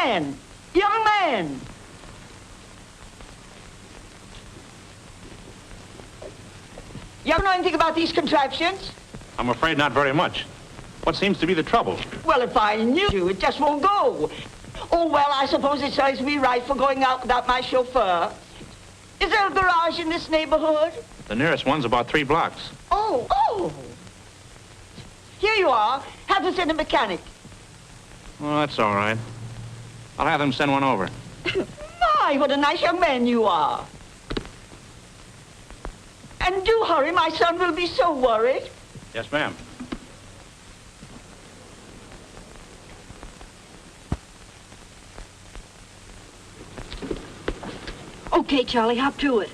man! Young man! You know anything about these contraptions? I'm afraid not very much. What seems to be the trouble? Well, if I knew you, it just won't go. Oh, well, I suppose it serves me right for going out without my chauffeur. Is there a garage in this neighborhood? The nearest one's about 3 blocks. Oh. Here you are. Have to send a mechanic. Well, that's all right. I'll have them send one over. My, what a nice young man you are. And do hurry, my son will be so worried. Yes, ma'am. Okay, Charlie, hop to it.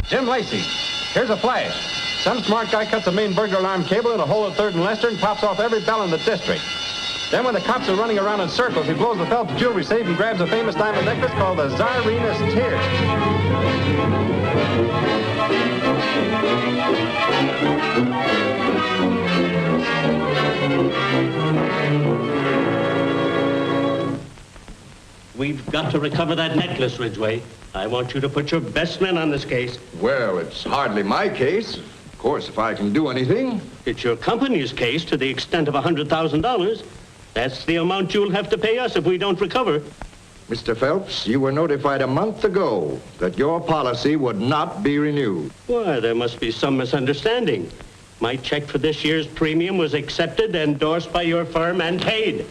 Jim Lacey, here's a flash. Some smart guy cuts a main burglar alarm cable in a hole at 3rd and Lester and pops off every bell in the district. Then when the cops are running around in circles, he blows the Phelps jewelry safe and grabs a famous diamond necklace called the Tsarina's Tear. We've got to recover that necklace, Ridgway. I want you to put your best men on this case. Well, it's hardly my case. Of course, if I can do anything. It's your company's case to the extent of $100,000. That's the amount you'll have to pay us if we don't recover. Mr. Phelps, you were notified a month ago that your policy would not be renewed. Why, there must be some misunderstanding. My check for this year's premium was accepted, endorsed by your firm, and paid.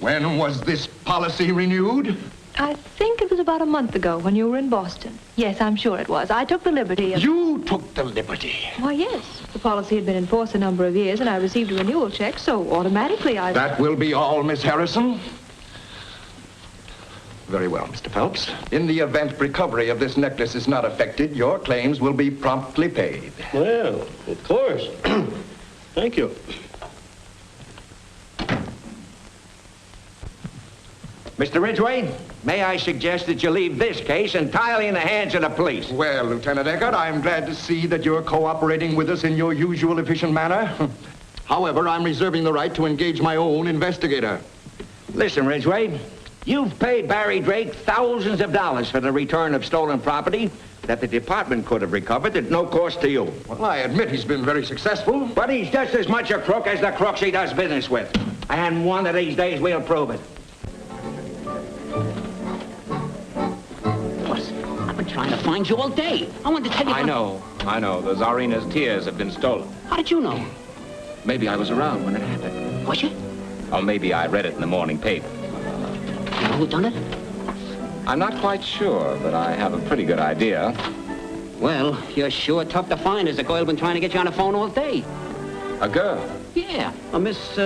When was this policy renewed? I think it was about a month ago when you were in Boston. Yes, I'm sure it was. I took the liberty of... You took the liberty? Why, yes. The policy had been in force a number of years, and I received a renewal check, so automatically I... That will be all, Miss Harrison. Very well, Mr. Phelps. In the event recovery of this necklace is not affected, your claims will be promptly paid. Well, of course. Thank you. Mr. Ridgway, may I suggest that you leave this case entirely in the hands of the police? Well, Lieutenant Eckert, I'm glad to see that you're cooperating with us in your usual efficient manner. However, I'm reserving the right to engage my own investigator. Listen, Ridgway, you've paid Barry Drake thousands of dollars for the return of stolen property that the department could have recovered at no cost to you. Well, I admit he's been very successful. But he's just as much a crook as the crooks he does business with. And one of these days we'll prove it. I've been trying to find you all day. I wanted to tell you... I know. The Tsarina's tears have been stolen. How did you know? Maybe I was around when it happened. Was you? Or maybe I read it in the morning paper. You know who done it? I'm not quite sure, but I have a pretty good idea. Well, you're sure tough to find. There's a girl been trying to get you on the phone all day. A girl? Yeah, a Miss,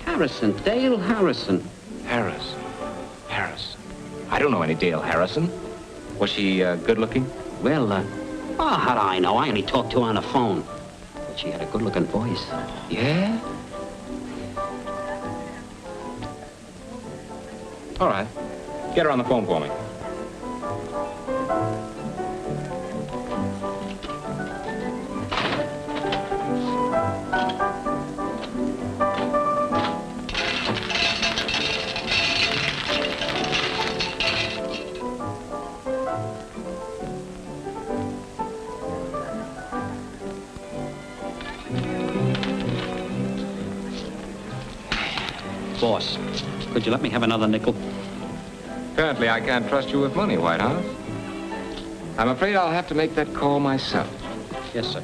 Harrison. Dale Harrison. Harris. I don't know any Dale Harrison. Was she good-looking? Well, how do I know? I only talked to her on the phone. But she had a good-looking voice. Yeah? All right. Get her on the phone for me. Boss, could you let me have another nickel? Apparently I can't trust you with money, Whitehouse. I'm afraid I'll have to make that call myself. Yes, sir.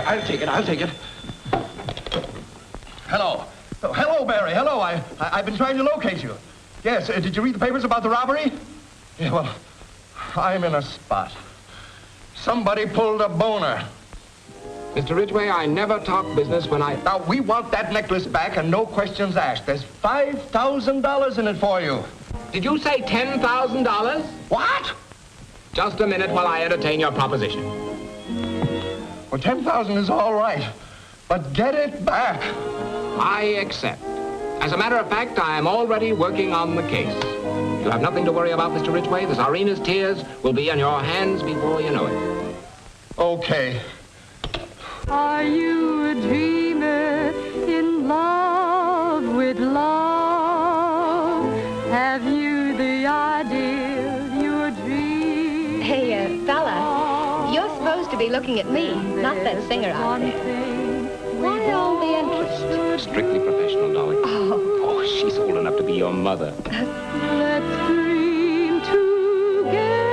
I'll take it. I'll take it. Hello. Oh, hello, Barry. Hello. I've been trying to locate you. Yes. Did you read the papers about the robbery? Yeah, well, I'm in a spot. Somebody pulled a boner. Mr. Ridgway, I never talk business when I... Now, we want that necklace back and no questions asked. There's $5,000 in it for you. Did you say $10,000? What? Just a minute while I entertain your proposition. Well, $10,000 is all right, but get it back. I accept. As a matter of fact, I am already working on the case. You have nothing to worry about, Mr. Ridgway. The Czarina's tears will be on your hands before you know it. Okay. Are you a dreamer in love with love? Have you the ideal you're dreaming? Hey, fella, you're supposed to be looking at me, not that singer out there. Why all the interest? Strictly professional, darling. Oh, she's old enough to be your mother. Let's dream together.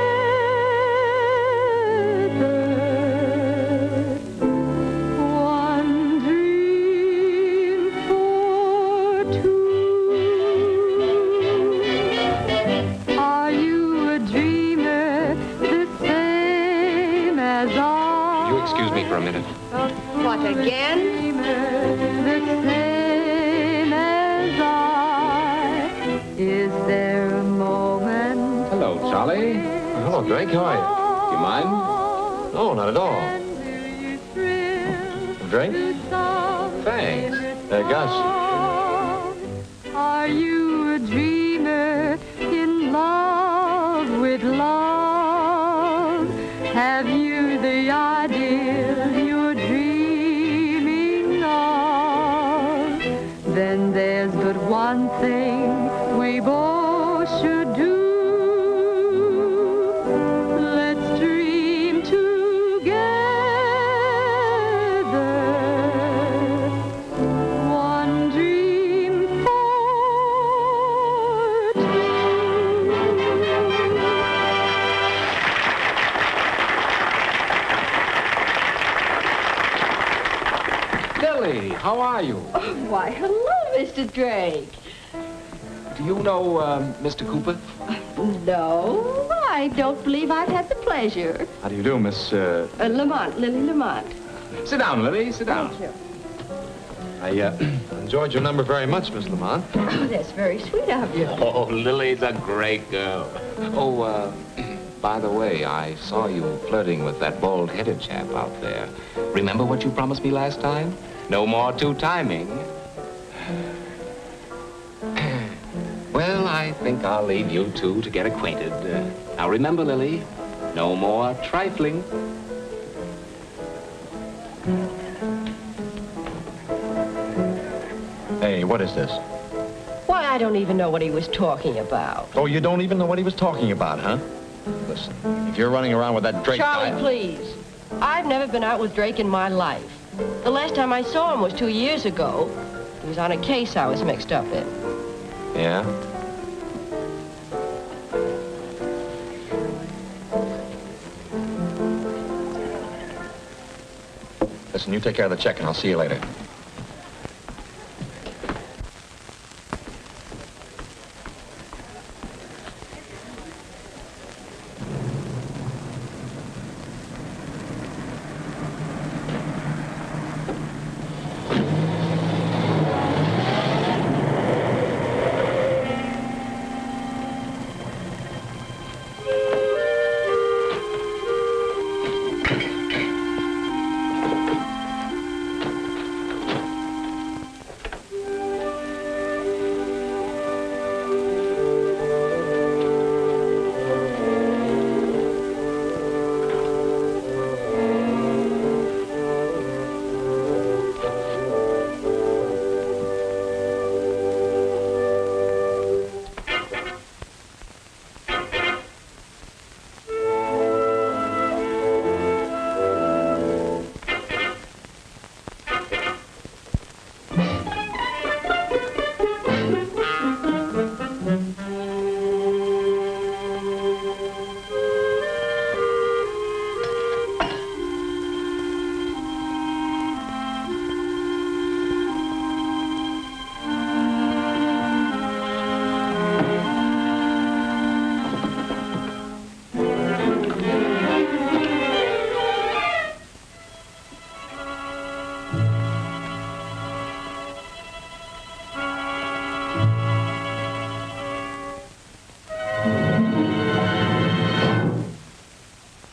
One dream for two. Are you a dreamer the same as I? You excuse me for a minute. What, again? The same as I. Is there a moment? Hello, Charlie. Hello, Drake. How are you? Do you mind? No, not at all. Drake? Thanks. Gus. Are you a dreamer in love with love? Have you the ideal you're dreaming of? Then there's but one thing we both should do. Let's dream together. One dream for two. Lily, how are you? Why, hello, Mr. Drake. Do you know Mr. Cooper? No, I don't believe I've had the pleasure. How do you do, Miss... Lamont, Lily Lamont. Sit down, Lily. Sit down. Thank you. I enjoyed your number very much, Miss Lamont. Oh, that's very sweet of you. Oh, Lily's a great girl. Oh, by the way, I saw you flirting with that bald-headed chap out there. Remember what you promised me last time? No more two-timing. Well, I think I'll leave you two to get acquainted. Now remember, Lily, no more trifling. Hey, what is this? Why, I don't even know what he was talking about. Oh, you don't even know what he was talking about, huh? Listen, if you're running around with that Drake Charlie, guy... please. I've never been out with Drake in my life. The last time I saw him was 2 years ago. He was on a case I was mixed up in. Yeah? Listen, you take care of the check and I'll see you later.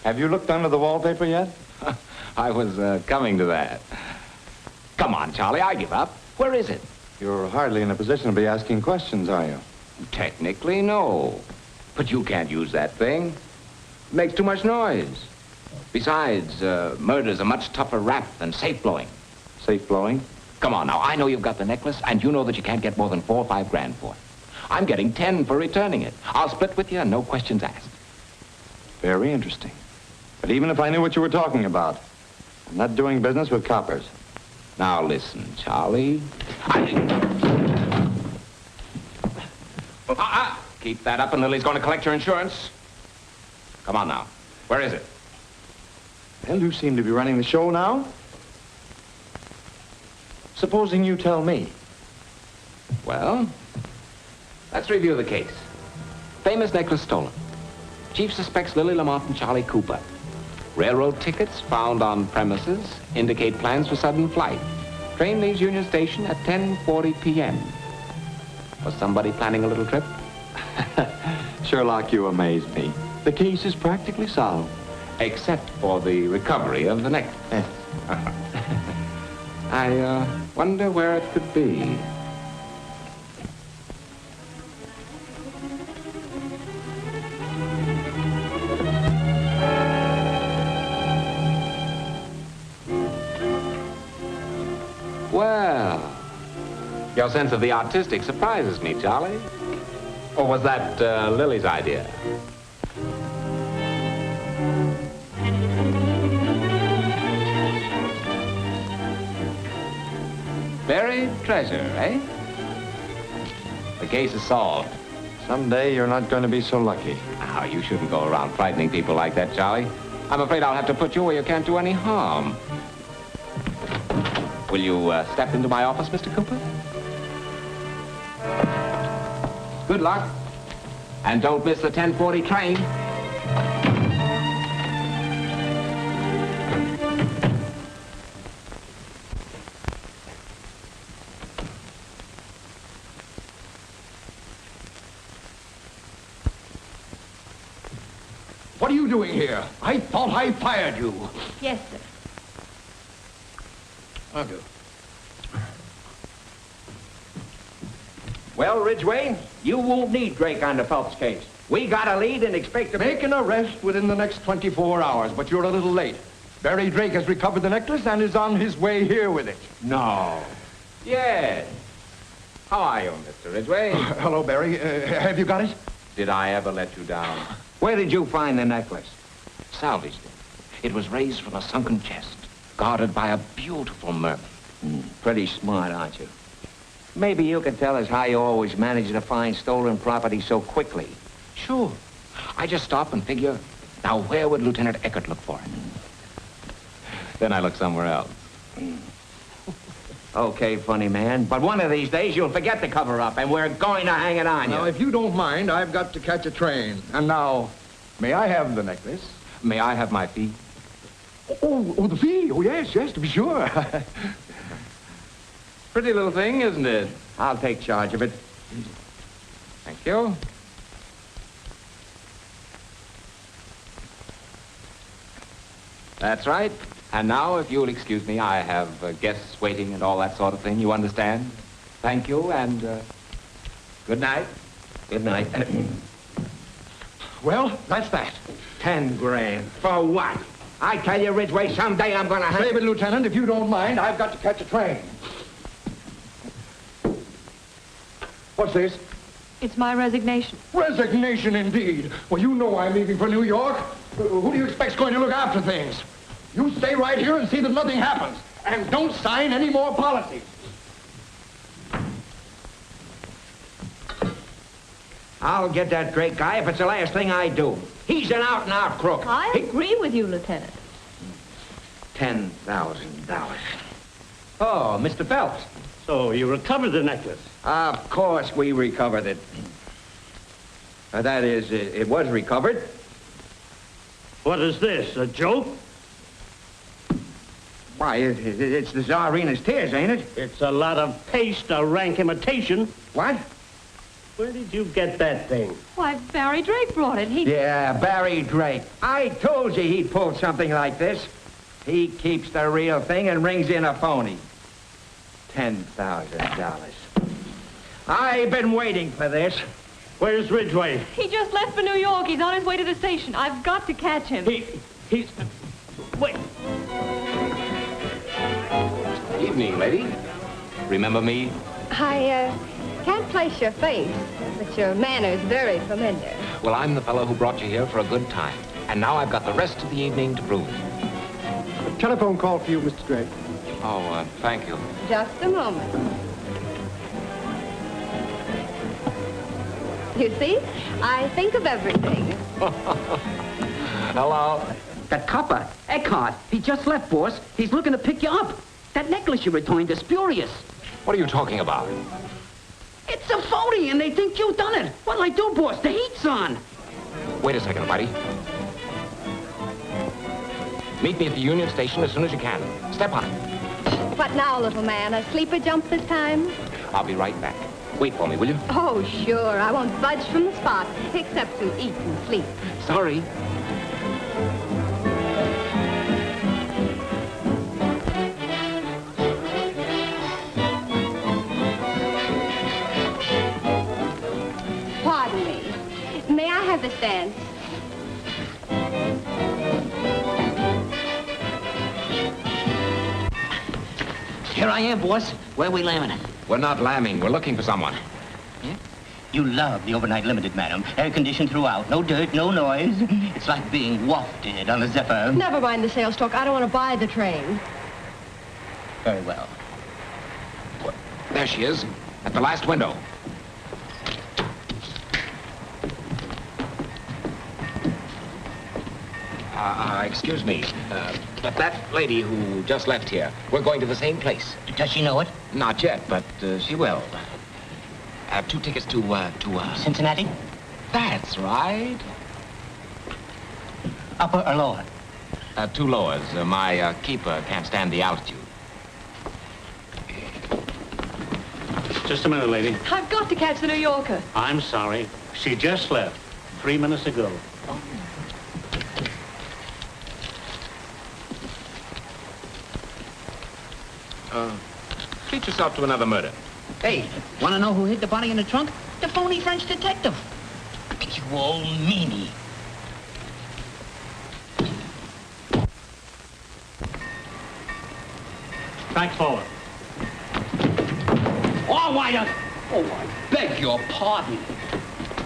Have you looked under the wallpaper yet? I was coming to that. Come on, Charlie, I give up. Where is it? You're hardly in a position to be asking questions, are you? Technically, no. But you can't use that thing. It makes too much noise. Besides, murder's a much tougher rap than safe blowing. Safe blowing? Come on now, I know you've got the necklace, and you know that you can't get more than 4 or 5 grand for it. I'm getting 10 for returning it. I'll split with you and no questions asked. Very interesting. But even if I knew what you were talking about, I'm not doing business with coppers. Now listen, Charlie. Keep that up and Lily's going to collect your insurance. Come on now. Where is it? Well, you seem to be running the show now. Supposing you tell me. Well, let's review the case. Famous necklace stolen. Chief suspects Lily Lamont and Charlie Cooper. Railroad tickets found on premises indicate plans for sudden flight. Train leaves Union Station at 10:40 p.m. Was somebody planning a little trip? Sherlock, you amaze me. The case is practically solved. Except for the recovery of the necklace. I wonder where it could be. Well, your sense of the artistic surprises me, Charlie. Or was that Lily's idea? Buried treasure, eh? The case is solved. Someday you're not going to be so lucky. Oh, you shouldn't go around frightening people like that, Charlie. I'm afraid I'll have to put you where you can't do any harm. Will you step into my office, Mr. Cooper? Good luck. And don't miss the 10:40 train. What are you doing here? I thought I fired you. Yes, sir. Thank you. Well, Ridgway, you won't need Drake on the Phelps case. We got a lead and expect to make an arrest within the next 24 hours, but you're a little late. Barry Drake has recovered the necklace and is on his way here with it. No. Yes. How are you, Mr. Ridgway? Hello, Barry. Have you got it? Did I ever let you down? Where did you find the necklace? Salvaged it. It was raised from a sunken chest, guarded by a beautiful mermaid. Pretty smart, aren't you? Maybe you can tell us how you always manage to find stolen property so quickly. Sure. I just stop and figure, now where would Lieutenant Eckert look for it? Then I look somewhere else. Okay, funny man, but one of these days you'll forget the cover-up and we're going to hang it on you. Now, if you don't mind, I've got to catch a train. And now, may I have the necklace? May I have my fee? Oh, the fee? Oh, yes, to be sure. Pretty little thing, isn't it? I'll take charge of it. Thank you. That's right. And now, if you'll excuse me, I have guests waiting and all that sort of thing. You understand? Thank you, and good night. Good night. Well, that's that. 10 grand. For what? I tell you, Ridgway, someday I'm going to have... Save it, Lieutenant. If you don't mind, I've got to catch a train. What's this? It's my resignation. Resignation, indeed. Well, you know I'm leaving for New York. Who do you expect's going to look after things? You stay right here and see that nothing happens. And don't sign any more policies. I'll get that Drake guy if it's the last thing I do. He's an out-and-out crook. I agree with you, Lieutenant. $10,000. Oh, Mr. Phelps. So you recovered the necklace? Of course we recovered it. That is, it was recovered. What is this, a joke? Why, it's the Tsarina's tears, ain't it? It's a lot of paste, a rank imitation. What? Where did you get that thing? Why, Barry Drake brought it. Yeah, Barry Drake. I told you he'd pull something like this. He keeps the real thing and rings in a phony. $10,000. I've been waiting for this. Where's Ridgway? He just left for New York. He's on his way to the station. I've got to catch him. He's... Wait. Evening, lady. Remember me? I can't place your face, but your manner's very familiar. Well, I'm the fellow who brought you here for a good time. And now I've got the rest of the evening to prove it. A telephone call for you, Mr. Drake. Oh, thank you. Just a moment. You see, I think of everything. Hello. That copper, Eckhart, he just left, boss. He's looking to pick you up. That necklace you returned is spurious. What are you talking about? It's a phony, and they think you done it. What'll I do, boss? The heat's on. Wait a second, buddy. Meet me at the Union Station as soon as you can. Step on it. What now, little man? A sleeper jump this time? I'll be right back. Wait for me, will you? Oh, sure. I won't budge from the spot, except to eat and sleep. Sorry. Pardon me. May I have this dance? Here I am, boss. Where we lambing it? We're not lambing. We're looking for someone. You love the overnight limited, madam. Air-conditioned throughout. No dirt, no noise. It's like being wafted on a zephyr. Never mind the sales talk. I don't want to buy the train. Very well. There she is, at the last window. Excuse me, but that lady who just left here, we're going to the same place. Does she know it? Not yet, but she will. I have 2 tickets to Cincinnati? That's right. Upper or lower? 2 lowers. My keeper can't stand the altitude. Just a minute, lady. I've got to catch the New Yorker. I'm sorry. She just left 3 minutes ago. Treat yourself to another murder. Hey, want to know who hid the body in the trunk? The phony French detective. You old meanie. Back forward. Oh, why don't... Oh, I beg your pardon.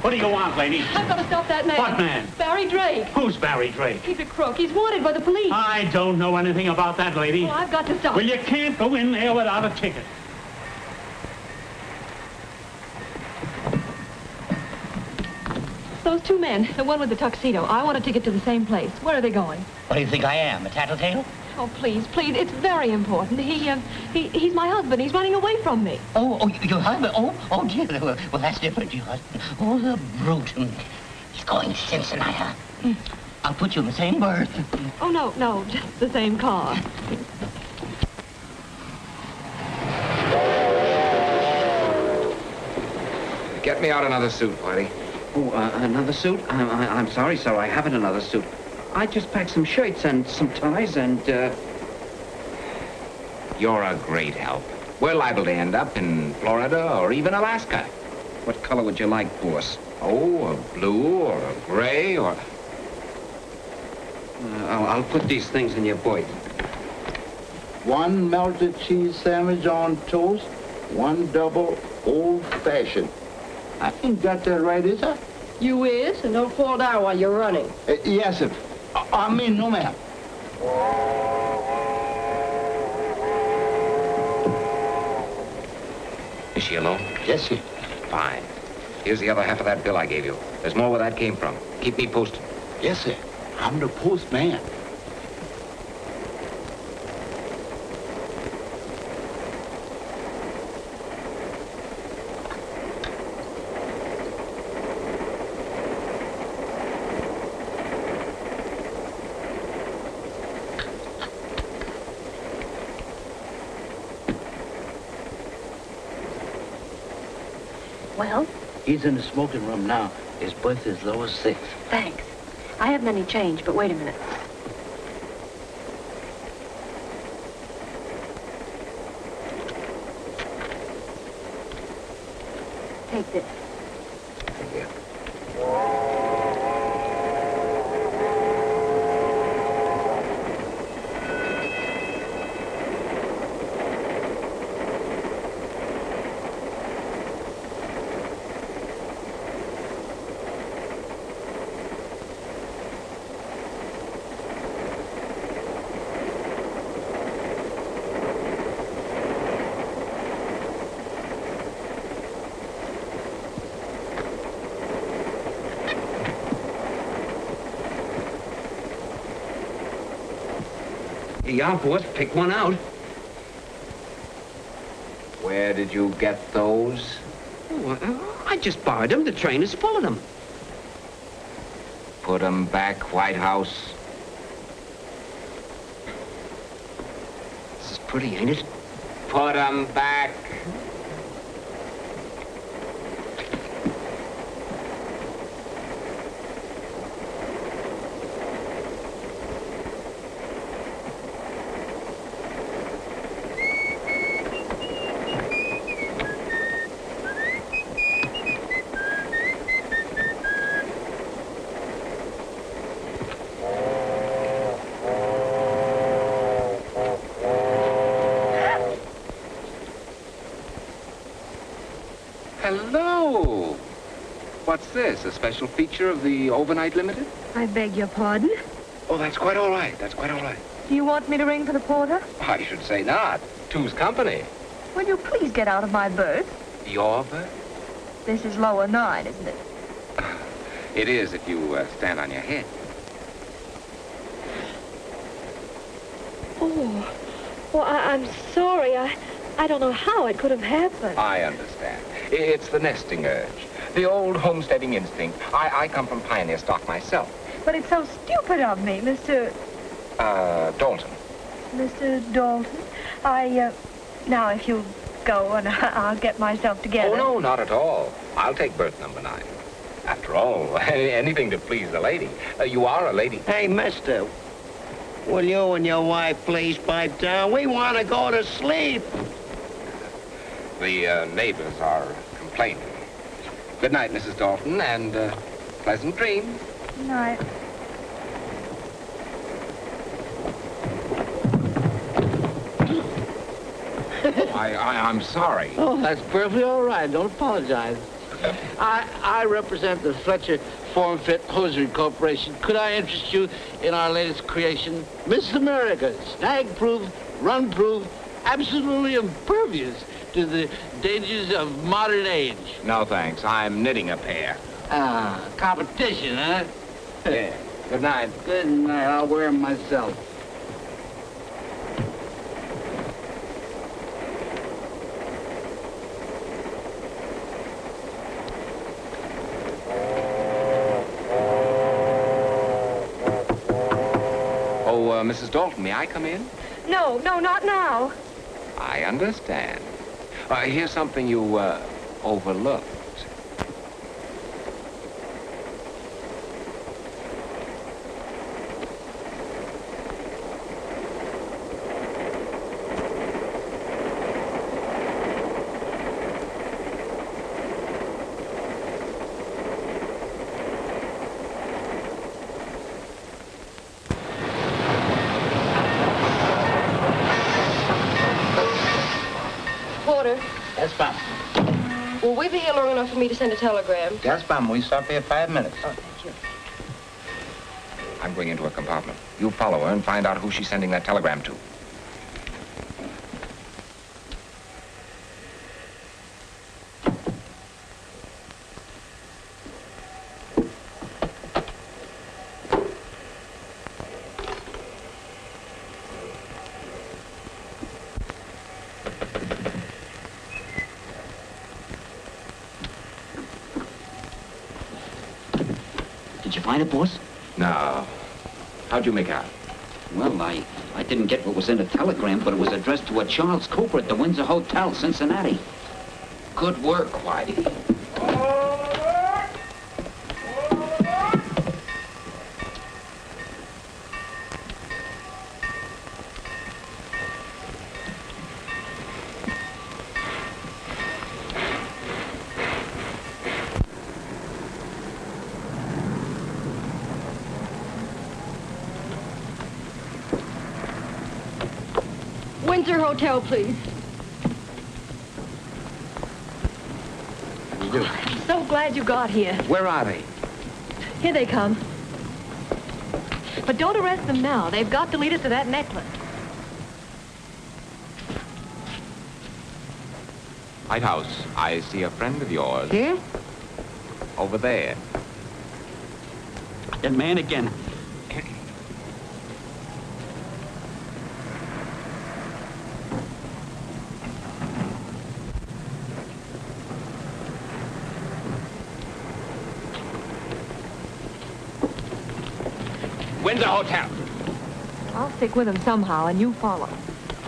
What do you want, lady? I've got to stop that man. What man? Barry Drake. Who's Barry Drake? He's a crook. He's wanted by the police. I don't know anything about that, lady. Well, I've got to stop. Well, you can't go in there without a ticket. Those 2 men, the one with the tuxedo, I want a ticket to the same place. Where are they going? What do you think I am, a tattletale? Oh, please, please, it's very important. He's my husband. He's running away from me. Oh, your husband? Oh, dear. Well, that's different, your husband. Oh, the brute. He's going to Cincinnati. I'll put you in the same berth. Oh, no, just the same car. Get me out another suit, Whitey. Oh, another suit? I'm sorry, sir. I haven't another suit. I just packed some shirts and some ties and, You're a great help. We're liable to end up in Florida or even Alaska. What color would you like, boss? Oh, a blue or a gray or... I'll put these things in your boy. 1 melted cheese sandwich on toast, 1 double old-fashioned. I ain't got that right, is I? You is, and don't fall down while you're running. Yes, sir. I mean, no, ma'am. Is she alone? Yes, sir. Fine. Here's the other half of that bill I gave you. There's more where that came from. Keep me posted. Yes, sir. I'm the postman. Well, He's in the smoking room now. His breath is low as 6. Thanks. I haven't any change, but wait a minute. Take this. Thank you. Yeah, boss, pick one out. Where did you get those? Oh, I just borrowed them. The train is full of them. Put them back, White House. This is pretty, ain't it? Put them back. Hello. What's this, a special feature of the Overnight Limited? I beg your pardon? Oh, that's quite all right. That's quite all right. Do you want me to ring for the porter? I should say not. Two's company. Will you please get out of my berth? Your berth? This is lower 9, isn't it? It is if you stand on your head. Oh, well, I'm sorry. I don't know how it could have happened. I understand. It's the nesting urge. The old homesteading instinct. I come from pioneer stock myself. But it's so stupid of me, Mr. Dalton. Mr. Dalton. Now, if you go and I'll get myself together. Oh, no, not at all. I'll take berth number 9. After all, anything to please the lady. You are a lady. Hey, mister, will you and your wife please pipe down? We want to go to sleep. The neighbors are complaining. Good night, Mrs. Dalton, and pleasant dreams. Good night. I'm sorry. Oh, that's perfectly all right. Don't apologize. I represent the Fletcher Form Fit Hosiery Corporation. Could I interest you in our latest creation? Miss America, snag-proof, run-proof, absolutely impervious to the dangers of modern age. No, thanks. I'm knitting a pair. Ah, competition, huh? Yeah. Good night. Good night. I'll wear them myself. Mrs. Dalton, may I come in? No, not now. I understand. Here's something you overlooked. Yes, ma'am. Will we be here long enough for me to send a telegram? Yes, ma'am. We stop here 5 minutes. Oh, thank you. I'm going into her compartment. You follow her and find out who she's sending that telegram to. Did you find it, boss? No. How'd you make out? Well, I didn't get what was in the telegram, but it was addressed to a Charles Cooper at the Windsor Hotel, Cincinnati. Good work, Whitey. Oh, Windsor Hotel, please. You do. I'm so glad you got here. Where are they? Here they come. But don't arrest them now. They've got to lead us to that necklace. White House, I see a friend of yours. Here? Over there. That man again. Windsor Hotel. I'll stick with them somehow, and you follow.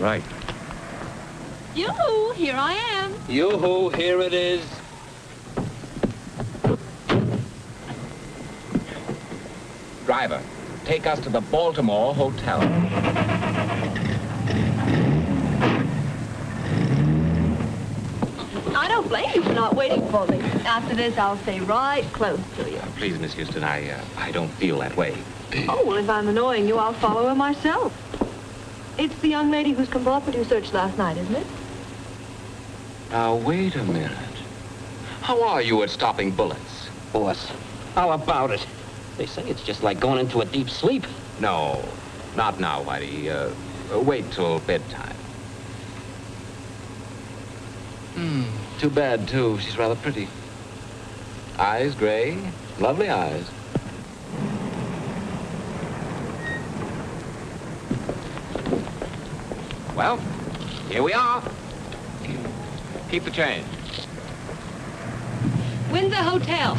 Right. Yoo-hoo, here I am. Yoo-hoo, here it is. Driver, take us to the Baltimore Hotel. I don't blame you for not waiting for me. After this, I'll stay right close to you. Please, Miss Houston, I don't feel that way. Oh, well, if I'm annoying you, I'll follow her myself. It's the young lady whose compartment you searched last night, isn't it? Now, wait a minute. How are you at stopping bullets? Boss, how about it? They say it's just like going into a deep sleep. No, not now, Whitey. Wait till bedtime. Too bad, too. She's rather pretty. Eyes gray, lovely eyes. Well, here we are. Keep the change. Windsor Hotel.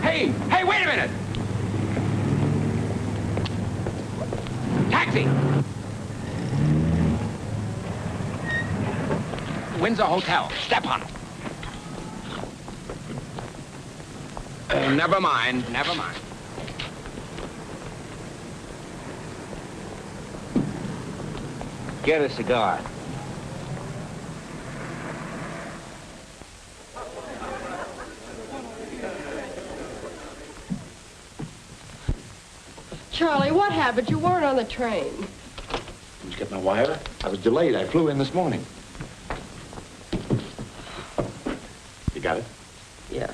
Hey, wait a minute! Taxi! Windsor Hotel. Step on it. Never mind, never mind. Get a cigar. Charlie, what happened? You weren't on the train. Did you get my wire? I was delayed. I flew in this morning. You got it? Yeah.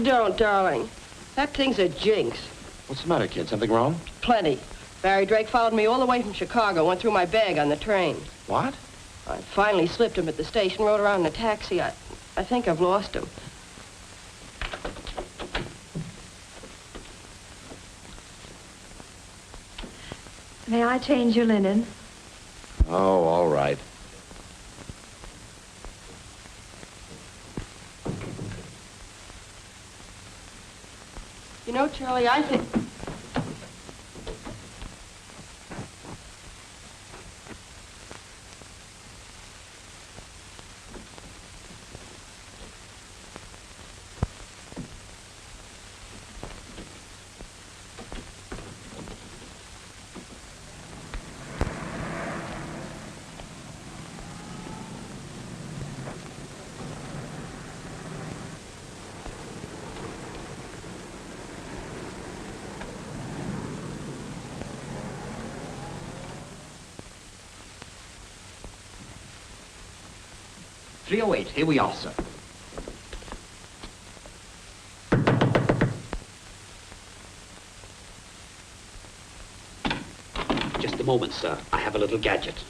Don't, darling. That thing's a jinx. What's the matter, kid? Something wrong? Plenty. Barry Drake followed me all the way from Chicago, went through my bag on the train. What? I finally slipped him at the station, rode around in a taxi. I think I've lost him. May I change your linen? Oh, all right. You know, Charlie, I think... Here we are, sir. Just a moment, sir. I have a little gadget.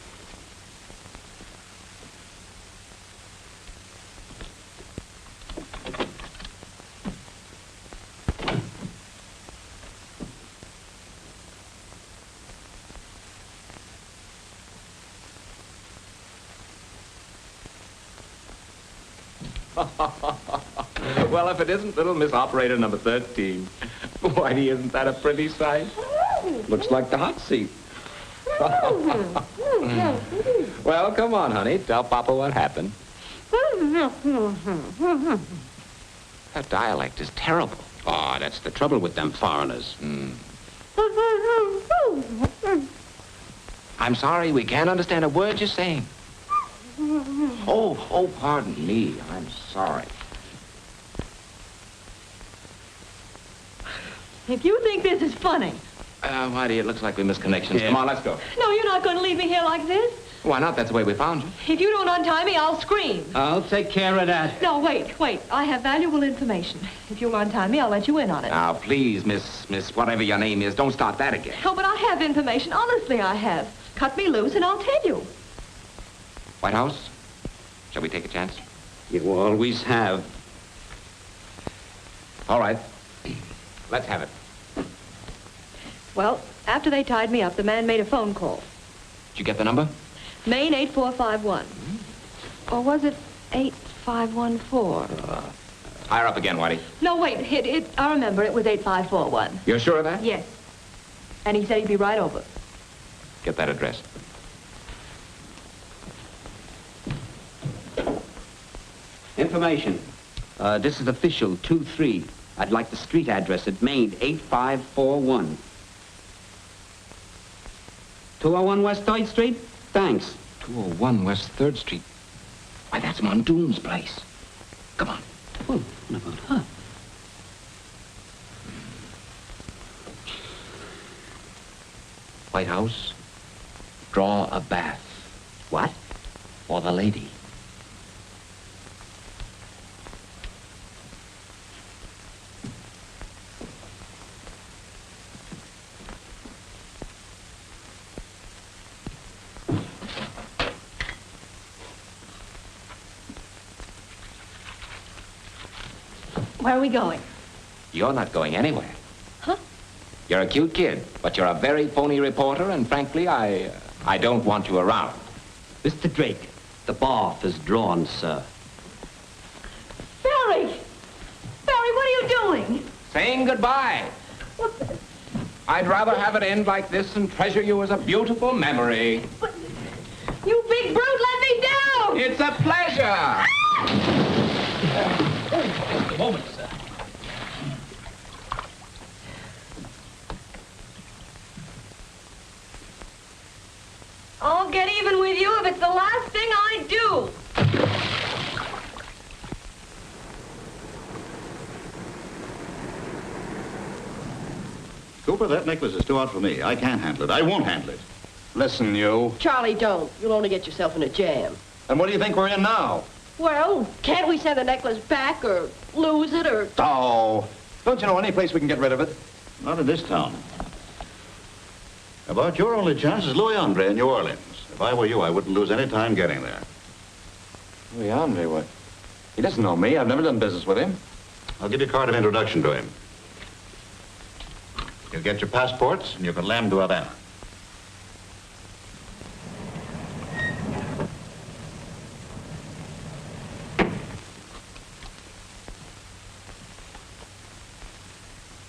Well, if it isn't little Miss Operator number 13. Whitey, isn't that a pretty sight? Looks like the hot seat. Well, come on, honey. Tell Papa what happened. That dialect is terrible. Oh, that's the trouble with them foreigners. I'm sorry, we can't understand a word you're saying. Oh, pardon me. I'm sorry. If you think this is funny. Whitey, it looks like we missed connections. Yeah. Come on, let's go. No, you're not going to leave me here like this. Why not? That's the way we found you. If you don't untie me, I'll scream. I'll take care of that. No, wait. I have valuable information. If you'll untie me, I'll let you in on it. Now, please, Miss whatever your name is, don't start that again. Oh, but I have information. Honestly, I have. Cut me loose and I'll tell you. White House, shall we take a chance? You always have. All right. Let's have it. Well, after they tied me up, the man made a phone call. Did you get the number? Maine 8451. Or was it 8514? Higher up again, Whitey. No, wait. I remember. It was 8541. You're sure of that? Yes. And he said he'd be right over. Get that address. Information. This is official 2-3. I'd like the street address at Maine 8541. 201 West 3rd Street? Thanks. 201 West 3rd Street. Why, that's Mondoon's place. Come on. Well, what about her? White House, draw a bath. What? For the lady. Where are we going? You're not going anywhere. Huh? You're a cute kid, but you're a very phony reporter, and frankly, I don't want you around. Mr. Drake, the bath is drawn, sir. Barry! Barry, what are you doing? Saying goodbye. I'd rather have it end like this and treasure you as a beautiful memory. But, you big brute, let me down! It's a pleasure. Just a moment, sir. I'll get even with you if it's the last thing I do. Cooper, that necklace is too hot for me. I can't handle it. I won't handle it. Listen, you. Charlie, don't. You'll only get yourself in a jam. And what do you think we're in now? Well, can't we send the necklace back or lose it or... Oh, don't you know any place we can get rid of it? Not in this town. About your only chance is Louis Andre in New Orleans. If I were you, I wouldn't lose any time getting there. Louis Andre, what? He doesn't know me. I've never done business with him. I'll give you a card of introduction to him. You'll get your passports, and you can land to Havana.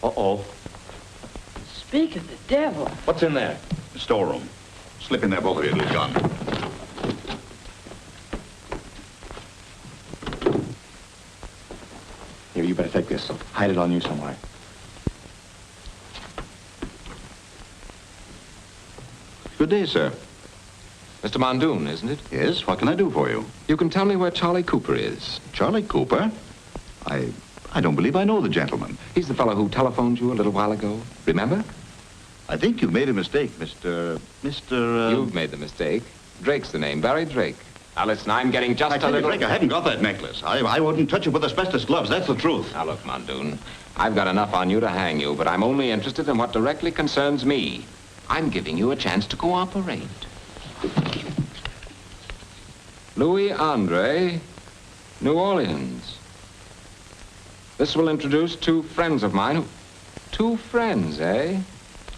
Uh-oh. Speak of the devil. What's in there? The storeroom. Slip in there, both of you, till he's gone. Here, you better take this. Hide it on you somewhere. Good day, sir. Mr. Mondoon, isn't it? Yes, what can I do for you? You can tell me where Charlie Cooper is. Charlie Cooper? I don't believe I know the gentleman. He's the fellow who telephoned you a little while ago. Remember? I think you've made a mistake, Mr. You've made the mistake. Drake's the name, Barry Drake. Now, listen, I'm getting just a little... Drake, I haven't got that necklace. I wouldn't touch it with asbestos gloves. That's the truth. Now, look, Mondoon, I've got enough on you to hang you, but I'm only interested in what directly concerns me. I'm giving you a chance to cooperate. Louis Andre, New Orleans. This will introduce two friends of mine who... Two friends, eh?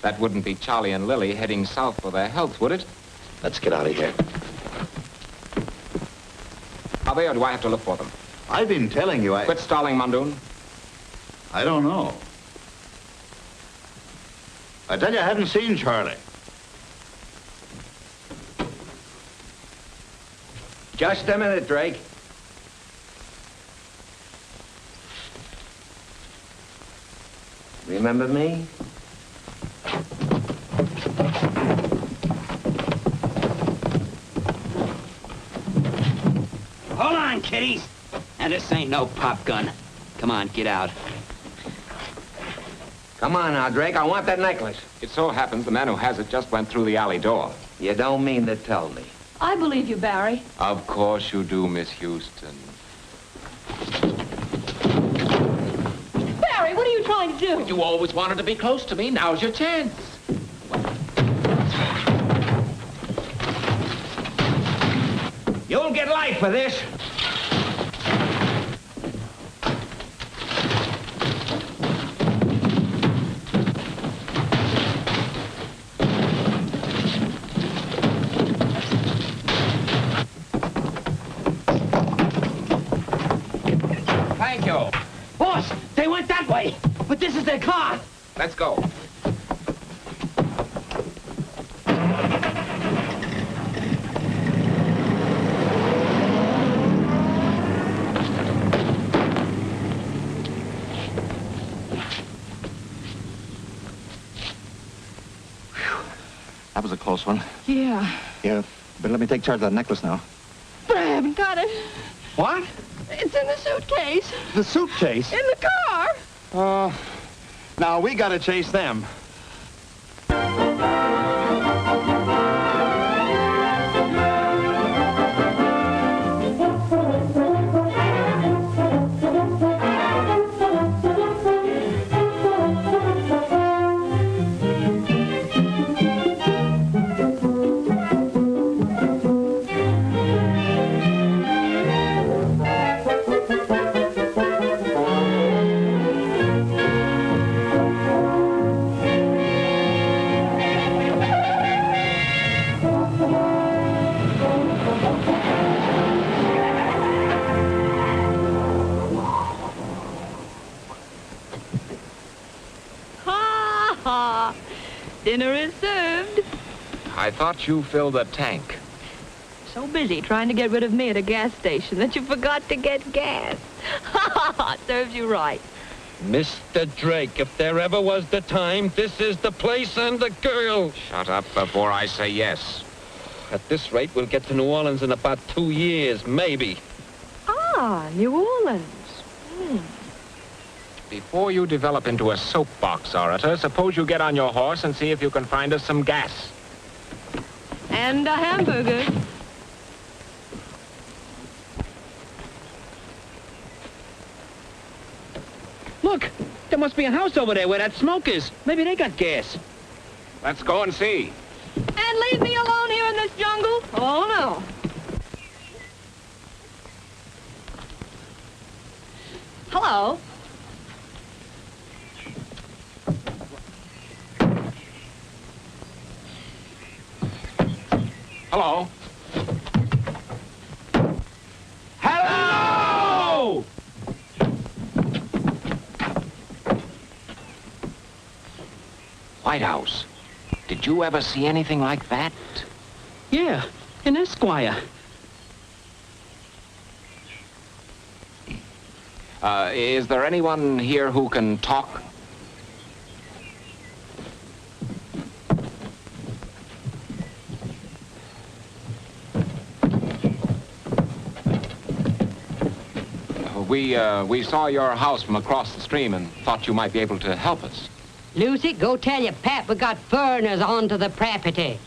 That wouldn't be Charlie and Lily heading south for their health, would it? Let's get out of here. Are they, or do I have to look for them? I've been telling you Quit stalling, Mondoon. I don't know. I tell you, I haven't seen Charlie. Just a minute, Drake. Remember me? hold on, kiddies. Now, this ain't no pop gun. Come on, get out. Come on now, Drake. I want that necklace. It so happens the man who has it just went through the alley door. You don't mean to tell me. I believe you, Barry. Of course you do, Miss Houston. Barry, what are you trying to do? You always wanted to be close to me. Now's your chance. You'll get life for this. Thank you. Boss, they went that way, but this is their car. Let's go. That was a close one. Yeah. Yeah, but let me take charge of that necklace now. But I haven't got it. What? It's in the suitcase. The suitcase? In the car. Now we gotta chase them. Dinner is served. I thought you filled the tank. So busy trying to get rid of me at a gas station that you forgot to get gas. Serves you right. Mr. Drake, if there ever was the time, this is the place and the girl. Shut up before I say yes. At this rate, we'll get to New Orleans in about 2 years, maybe. Ah, New Orleans. Before you develop into a soapbox orator, suppose you get on your horse and see if you can find us some gas. And a hamburger. Look, there must be a house over there where that smoke is. Maybe they got gas. Let's go and see. And leave me alone here in this jungle? Oh, no. Hello. Hello. Hello! White House. Did you ever see anything like that? Yeah, an Esquire. Is there anyone here who can talk? We saw your house from across the stream and thought you might be able to help us. Lucy, go tell your pap we got foreigners onto the property.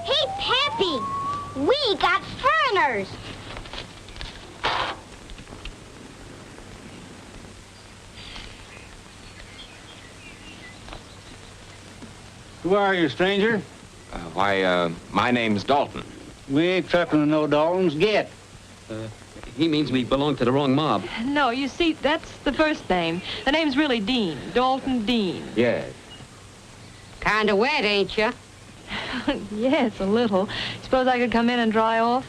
Hey, Pappy, we got foreigners. Who are you, stranger? My name's Dalton. We ain't trucking to no Daltons. Get. He means we belong to the wrong mob. No, you see, that's the first name. The name's really Dean. Dalton Dean. Yes. Kinda wet, ain't you? Yes, a little. Suppose I could come in and dry off?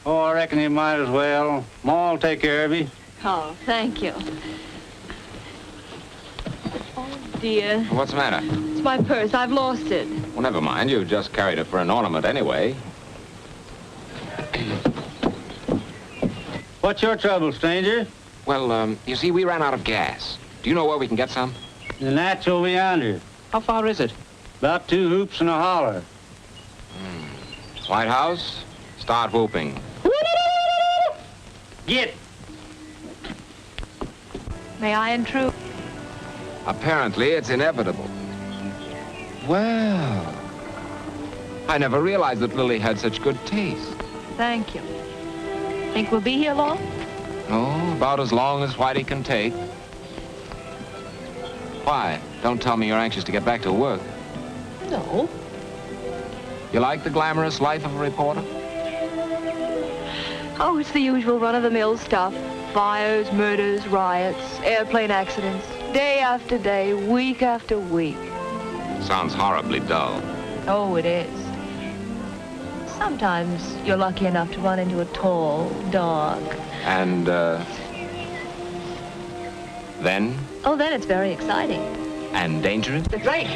Oh, I reckon you might as well. Ma will take care of you. Oh, thank you. Oh, dear. What's the matter? It's my purse. I've lost it. Well, never mind. You just carried it for an ornament anyway. What's your trouble, stranger? Well, you see, we ran out of gas. Do you know where we can get some? The Nat's over yonder. How far is it? About 2 hoops and a holler. White House, start whooping. Get! May I intrude? Apparently, it's inevitable. Well, I never realized that Lily had such good taste. Thank you. Think we'll be here long? Oh, about as long as Whitey can take. Why? Don't tell me you're anxious to get back to work. No. You like the glamorous life of a reporter? Oh, it's the usual run-of-the-mill stuff. Fires, murders, riots, airplane accidents. Day after day, week after week. Sounds horribly dull. Oh, it is. Sometimes you're lucky enough to run into a tall dog. And, then? Oh, then it's very exciting. And dangerous? The Drake!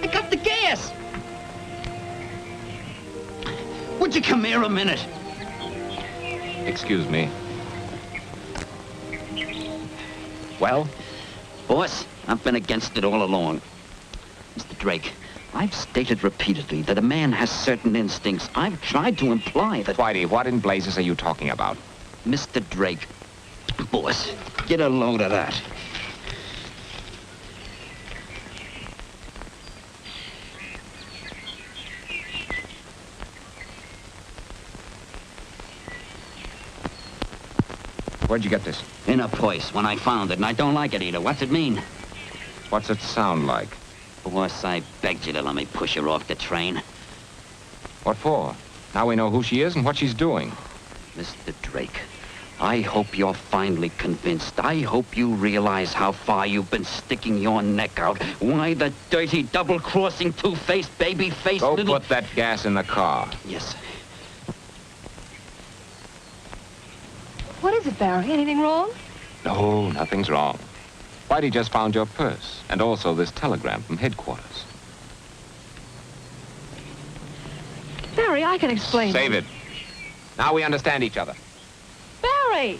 I got the gas! Would you come here a minute? Excuse me. Well? Boss, I've been against it all along. Mr. Drake, I've stated repeatedly that a man has certain instincts. I've tried to imply that... Whitey, what in blazes are you talking about? Mr. Drake, boss, get a load of that. Where'd you get this? In a purse, when I found it, and I don't like it either. What's it mean? What's it sound like? Boss, I begged you to let me push her off the train. What for? Now we know who she is and what she's doing. Mr. Drake, I hope you're finally convinced. I hope you realize how far you've been sticking your neck out. Why the dirty, double-crossing, two-faced, baby-faced Go little... put that gas in the car. Yes. What is it, Barry? Anything wrong? No, nothing's wrong. Whitey just found your purse, and also this telegram from headquarters. Barry, I can explain. Save it. Now we understand each other. Barry!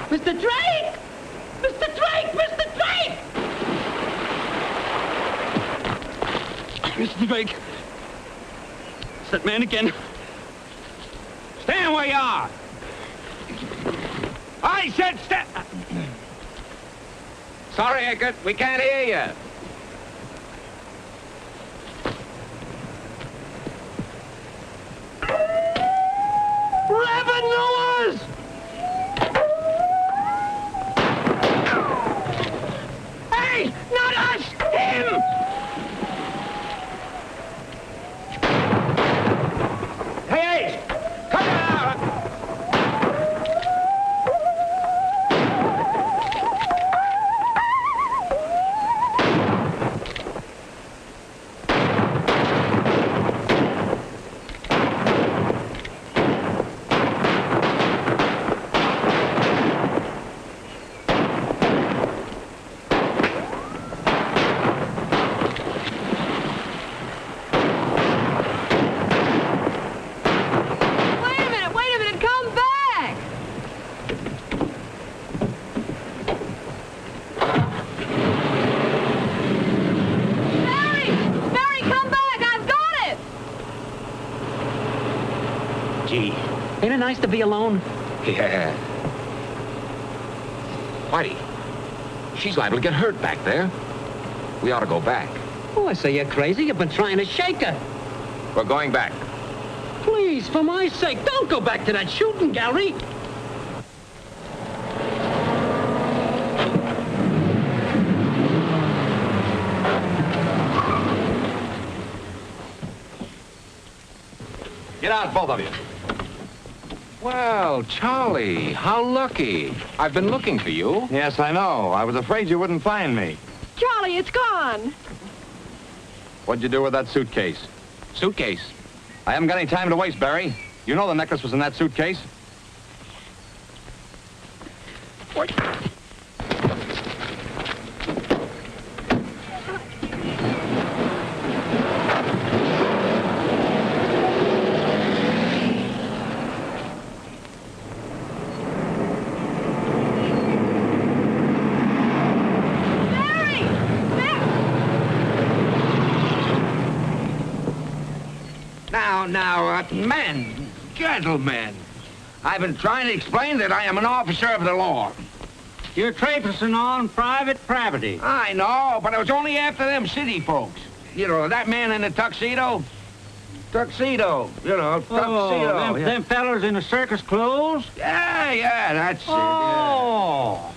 Mr. Drake! Mr. Drake! Mr. Drake! Mr. Drake. It's that man again. Stand where you are. I said stand. Sorry, Eckert, we can't hear you. Revenuers! Hey, not us! Him! Hey! Come out! Ain't it nice to be alone? Yeah. Whitey, she's liable to get hurt back there. We ought to go back. Oh, I say you're crazy. You've been trying to shake her. We're going back. Please, for my sake, don't go back to that shooting gallery. Get out, both of you. Well, Charlie, how lucky. I've been looking for you. Yes, I know. I was afraid you wouldn't find me. Charlie, it's gone. What'd you do with that suitcase? Suitcase? I haven't got any time to waste, Barry. You know the necklace was in that suitcase. What? Now, men, gentlemen, I've been trying to explain that I am an officer of the law. You're trespassing on private property. I know, but it was only after them city folks. You know, that man in the tuxedo. Tuxedo, you know, tuxedo. Them fellas in the circus clothes? Yeah, that's it. Oh.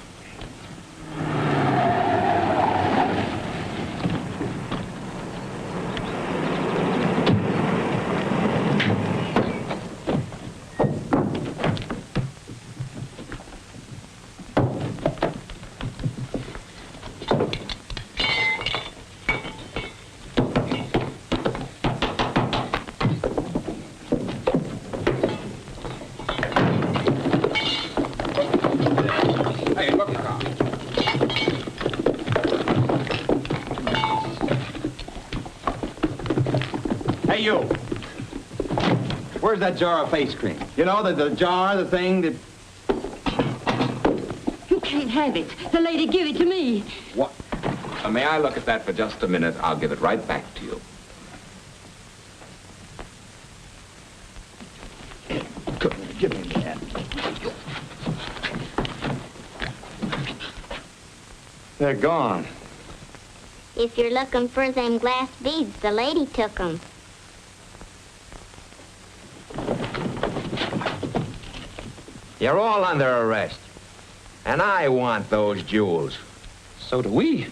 Hey, you. Where's that jar of face cream? You know, the jar, the thing that... You can't have it. The lady give it to me. What? May I look at that for just a minute? I'll give it right back to you. Give me that. They're gone. If you're looking for them glass beads, the lady took them. You're all under arrest. And I want those jewels. So do we.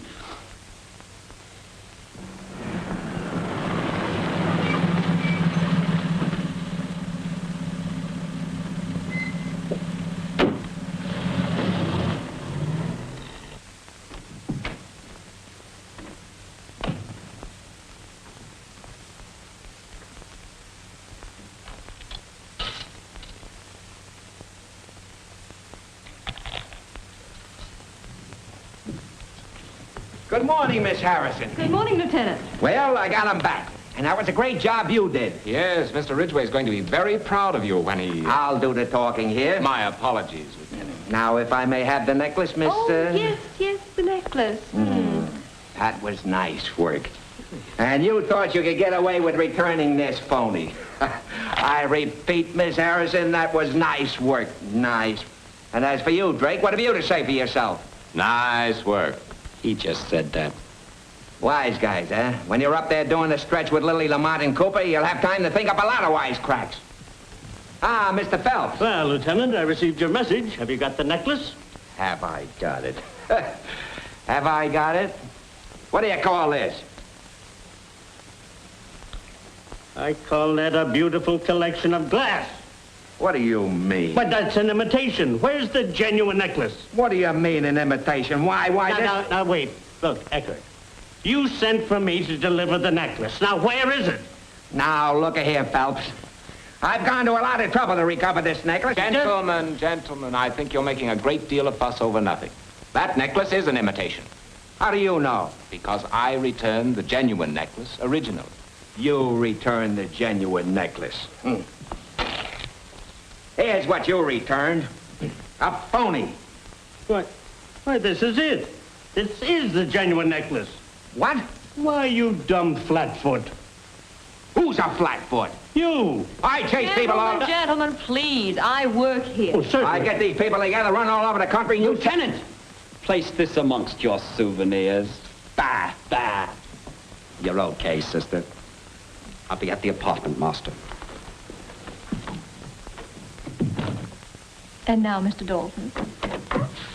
Good morning, Miss Harrison. Good morning, Lieutenant. Well, I got 'em back. And that was a great job you did. Yes, Mr. Ridgway is going to be very proud of you when he... I'll do the talking here. My apologies, Lieutenant. Now, if I may have the necklace, Miss... Yes, the necklace. That was nice work. And you thought you could get away with returning this phony. I repeat, Miss Harrison, that was nice work. Nice. And as for you, Drake, what have you to say for yourself? Nice work. He just said that. Wise guys, eh? When you're up there doing the stretch with Lily Lamont and Cooper, you'll have time to think up a lot of wisecracks. Ah, Mr. Phelps. Well, Lieutenant, I received your message. Have you got the necklace? Have I got it? Have I got it? What do you call this? I call that a beautiful collection of glass. What do you mean? But that's an imitation. Where's the genuine necklace? What do you mean, an imitation? Why, Now, wait. Look, Eckert. You sent for me to deliver the necklace. Now, where is it? Now, look here, Phelps. I've gone to a lot of trouble to recover this necklace. Gentlemen, I think you're making a great deal of fuss over nothing. That necklace is an imitation. How do you know? Because I returned the genuine necklace original. You returned the genuine necklace. Here's what you returned. A phony. What? Why, this is it. This is the genuine necklace. What? Why, you dumb flatfoot. Who's a flatfoot? You. I chase people all... Gentlemen, please. I work here. Oh, certainly. I get these people together, run all over the country. Lieutenant! Place this amongst your souvenirs. Bah, bah. You're okay, sister. I'll be at the apartment, master. And now, Mr. Dalton,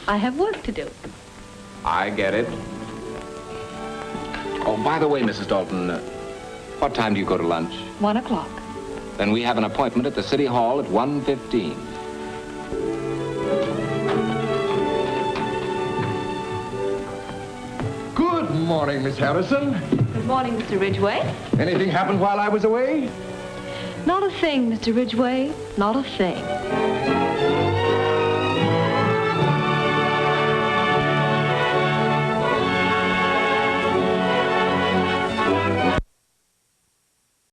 I have work to do. I get it. Oh, by the way, Mrs. Dalton, what time do you go to lunch? 1 o'clock. Then we have an appointment at the City Hall at 1:15. Good morning, Miss Harrison. Good morning, Mr. Ridgway. Anything happened while I was away? Not a thing, Mr. Ridgway. Not a thing.